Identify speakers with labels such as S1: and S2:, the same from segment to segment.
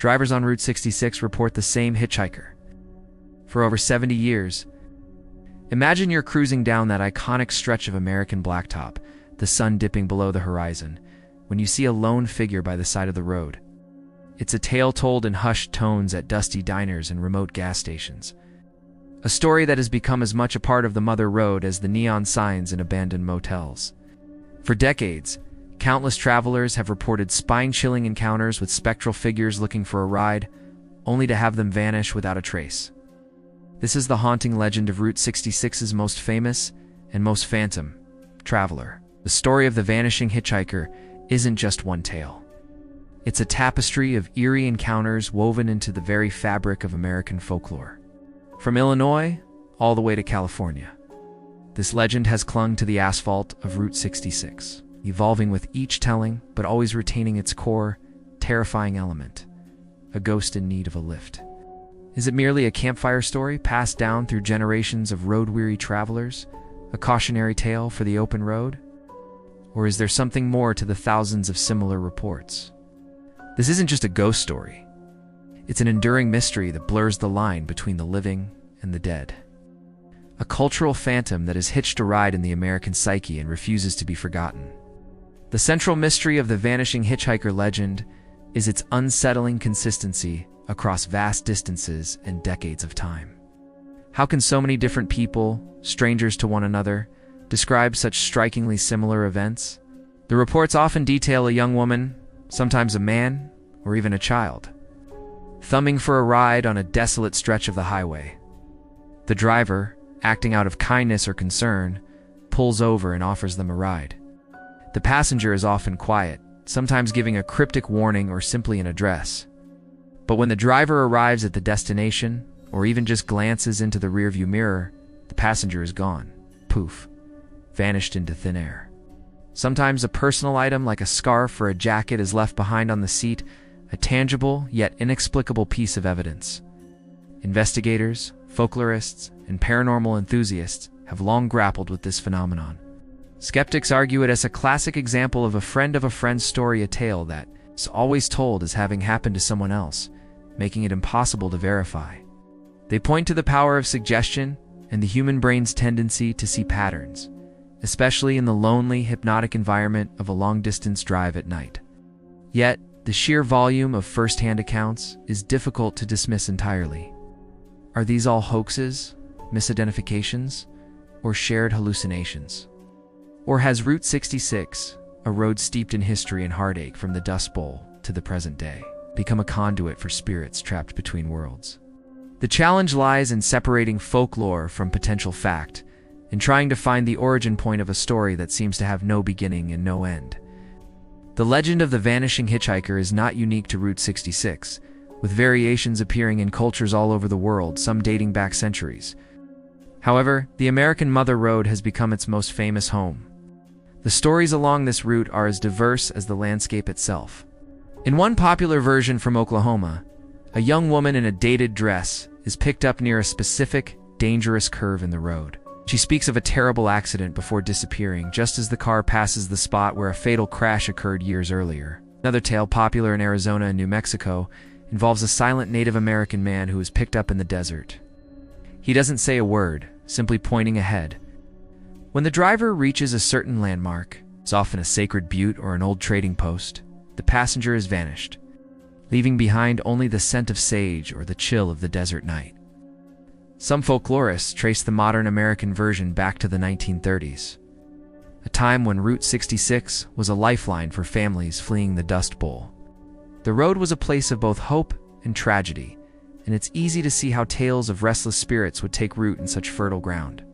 S1: drivers on Route 66 report the same hitchhiker. For over 70 years, imagine you're cruising down that iconic stretch of American blacktop, the sun dipping below the horizon, when you see a lone figure by the side of the road. It's a tale told in hushed tones at dusty diners and remote gas stations. A story that has become as much a part of the Mother Road as the neon signs in abandoned motels. For decades, countless travelers have reported spine-chilling encounters with spectral figures looking for a ride, only to have them vanish without a trace. This is the haunting legend of Route 66's most famous and most phantom traveler. The story of the vanishing hitchhiker isn't just one tale. It's a tapestry of eerie encounters woven into the very fabric of American folklore. From Illinois all the way to California, this legend has clung to the asphalt of Route 66, evolving with each telling but always retaining its core, terrifying element: a ghost in need of a lift. Is it merely a campfire story passed down through generations of road-weary travelers, a cautionary tale for the open road? Or is there something more to the thousands of similar reports? This isn't just a ghost story. It's an enduring mystery that blurs the line between the living and the dead. A cultural phantom that has hitched a ride in the American psyche and refuses to be forgotten. The central mystery of the vanishing hitchhiker legend is its unsettling consistency across vast distances and decades of time. How can so many different people, strangers to one another, describe such strikingly similar events? The reports often detail a young woman, sometimes a man, or even a child, thumbing for a ride on a desolate stretch of the highway. The driver, acting out of kindness or concern, pulls over and offers them a ride. The passenger is often quiet, sometimes giving a cryptic warning or simply an address. But when the driver arrives at the destination, or even just glances into the rearview mirror, the passenger is gone. Poof. Vanished into thin air. Sometimes a personal item like a scarf or a jacket is left behind on the seat, a tangible yet inexplicable piece of evidence. Investigators, folklorists, and paranormal enthusiasts have long grappled with this phenomenon. Skeptics argue it as a classic example of a friend story, a tale that is always told as having happened to someone else, making it impossible to verify. They point to the power of suggestion and the human brain's tendency to see patterns, especially in the lonely, hypnotic environment of a long-distance drive at night. Yet, the sheer volume of first-hand accounts is difficult to dismiss entirely. Are these all hoaxes, misidentifications, or shared hallucinations? Or has Route 66, a road steeped in history and heartache from the Dust Bowl to the present day, become a conduit for spirits trapped between worlds? The challenge lies in separating folklore from potential fact, in trying to find the origin point of a story that seems to have no beginning and no end. The legend of the vanishing hitchhiker is not unique to Route 66, with variations appearing in cultures all over the world, some dating back centuries. However, the American Mother Road has become its most famous home. The stories along this route are as diverse as the landscape itself. In one popular version from Oklahoma, a young woman in a dated dress is picked up near a specific, dangerous curve in the road. She speaks of a terrible accident before disappearing just as the car passes the spot where a fatal crash occurred years earlier. Another tale, popular in Arizona and New Mexico, involves a silent Native American man who is picked up in the desert. He doesn't say a word, simply pointing ahead. When the driver reaches a certain landmark, it's often a sacred butte or an old trading post, the passenger has vanished, leaving behind only the scent of sage or the chill of the desert night. Some folklorists trace the modern American version back to the 1930s, a time when Route 66 was a lifeline for families fleeing the Dust Bowl. The road was a place of both hope and tragedy, and it's easy to see how tales of restless spirits would take root in such fertile ground.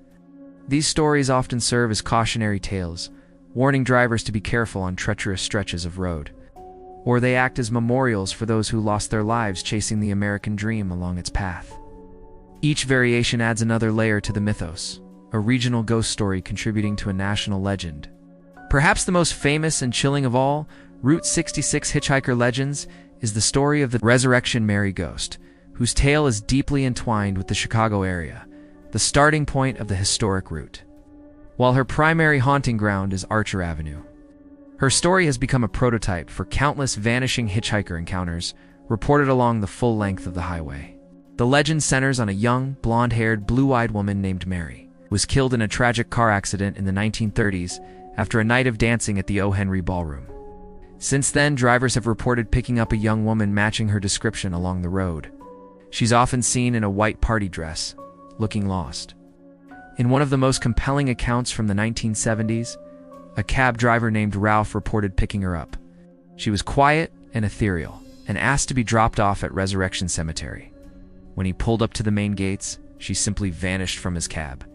S1: These stories often serve as cautionary tales, warning drivers to be careful on treacherous stretches of road. Or they act as memorials for those who lost their lives chasing the American dream along its path. Each variation adds another layer to the mythos, a regional ghost story contributing to a national legend. Perhaps the most famous and chilling of all Route 66 hitchhiker legends is the story of the Resurrection Mary ghost, whose tale is deeply entwined with the Chicago area, the starting point of the historic route. While her primary haunting ground is Archer Avenue, her story has become a prototype for countless vanishing hitchhiker encounters, reported along the full length of the highway. The legend centers on a young, blonde-haired, blue-eyed woman named Mary, who was killed in a tragic car accident in the 1930s after a night of dancing at the O. Henry Ballroom. Since then, drivers have reported picking up a young woman matching her description along the road. She's often seen in a white party dress, looking lost. In one of the most compelling accounts from the 1970s, a cab driver named Ralph reported picking her up. She was quiet and ethereal, and asked to be dropped off at Resurrection Cemetery. When he pulled up to the main gates, she simply vanished from his cab.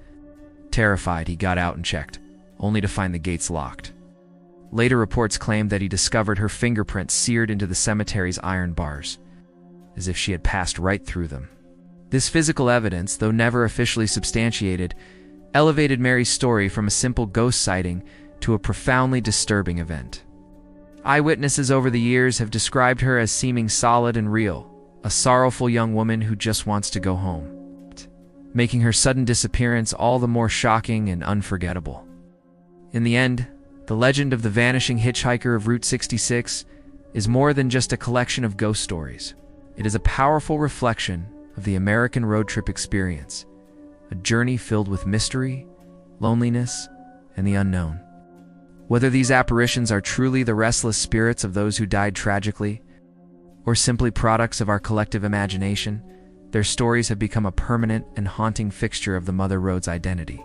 S1: Terrified, he got out and checked, only to find the gates locked. Later reports claimed that he discovered her fingerprints seared into the cemetery's iron bars, as if she had passed right through them. This physical evidence, though never officially substantiated, elevated Mary's story from a simple ghost sighting to a profoundly disturbing event. Eyewitnesses over the years have described her as seeming solid and real, a sorrowful young woman who just wants to go home, making her sudden disappearance all the more shocking and unforgettable. In the end, the legend of the Vanishing Hitchhiker of Route 66 is more than just a collection of ghost stories. It is a powerful reflection of the American road trip experience, a journey filled with mystery, loneliness, and the unknown. Whether these apparitions are truly the restless spirits of those who died tragically, or simply products of our collective imagination, their stories have become a permanent and haunting fixture of the Mother Road's identity.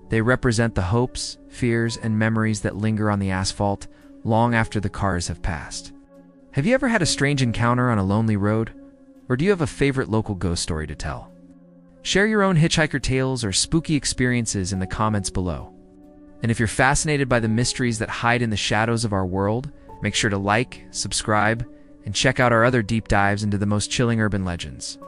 S1: They represent the hopes, fears, and memories that linger on the asphalt long after the cars have passed. Have you ever had a strange encounter on a lonely road? Or do you have a favorite local ghost story to tell? Share your own hitchhiker tales or spooky experiences in the comments below. And if you're fascinated by the mysteries that hide in the shadows of our world, make sure to like, subscribe, and check out our other deep dives into the most chilling urban legends.